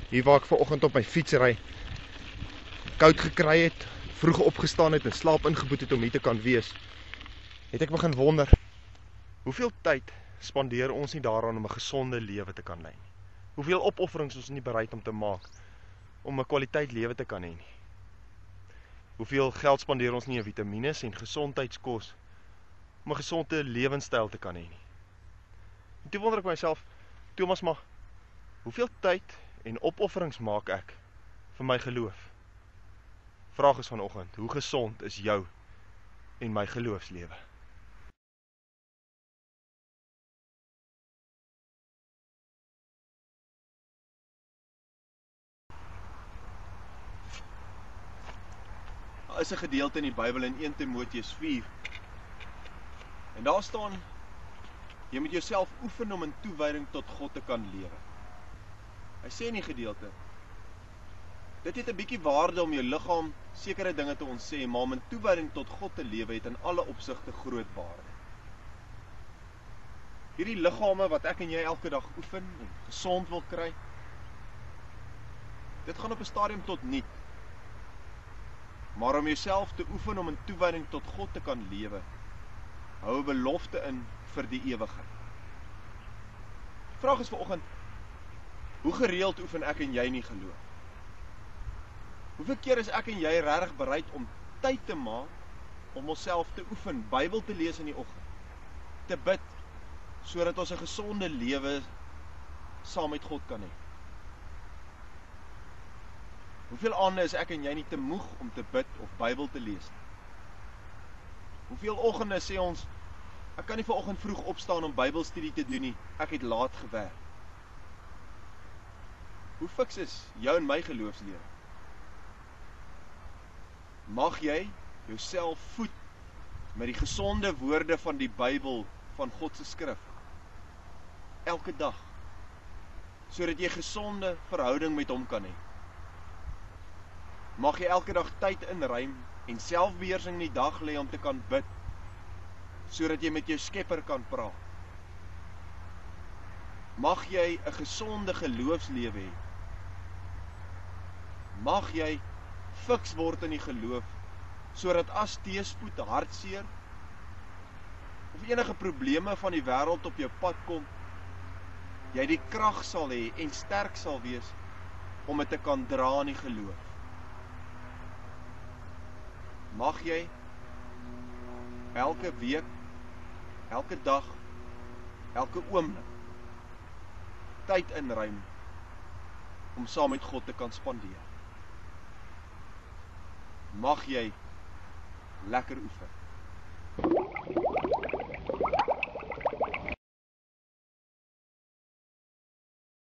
Hier waar ek vanoggend op my fiets ry, koud gekry het, vroeg opgestaan het en slaap ingeboet het om hier te kan wees, het ek begin wonder, hoeveel tyd spandeer ons nie daaraan om 'n gesonde lewe te kan lei nie? Hoeveel opofferings ons nie bereid om te maak om 'n kwaliteit lewe te kan hê nie? Hoeveel geld spandeer ons nie aan vitamines en gesondheidskos om 'n gesonde lewenstyl te kan hê nie? En toe wonder ek myself, Thomas, maar hoeveel tyd en opofferings maak ek vir my geloof? Vraag is vanoggend, hoe gesond is jou en my geloofslewe? Daar is 'n gedeelte in die Bybel in 1 Timoteus 4. En daar staan, jy moet jouself oefen om in toewyding tot God te kan lewe. Hy sê in die gedeelte, dit het 'n bietjie waarde om jou liggaam sekere dinge te ontsê, maar om in toewyding tot God te lewe het in alle opsigte groot waarde. Hierdie liggame wat ek en jy elke dag oefen en gesond wil kry, dit gaan op 'n stadium tot niet. Maar om jouself te oefen om in toewyding tot God te kan lewe, hou 'n belofte in vir die ewigheid. Die vraag is vanoggend, hoe gereeld oefen ek en jy nie geloof? Hoeveel keer is ek en jy regtig bereid om tyd te maak om onsself te oefen, Bybel te lees in die oggend, te bid, sodat ons 'n gesonde lewe saam met God kan hê? Hoeveel aande is ek en jy nie te moeg om te bid of Bybel te lees nie? Hoeveel oggende sê ons, ek kan nie vanoggend vroeg opstaan om Bybelstudie te doen nie, ek het laat gewerk. Hoe fiks is jou en my geloofslewe? Mag jy jouself voed met die gesonde woorde van die Bybel, van God se skrif, elke dag, sodat jy gesonde verhouding met hom kan hê. Mag jy elke dag tyd inruim en selfbeheersing in die dag lê om te kan bid, sodat jy met jou Skepper kan praat. Mag jy 'n gesonde geloofslewe hê. Mag jy fiks word in die geloof, sodat as teëspoed, hartseer of enige probleme van die wêreld op jou pad kom, jy die krag sal hê en sterk sal wees om dit te kan dra in die geloof. Mag jy elke week, elke dag, elke oomblik tyd inruim om saam met God te kan spandeer. Mag jy lekker oefen.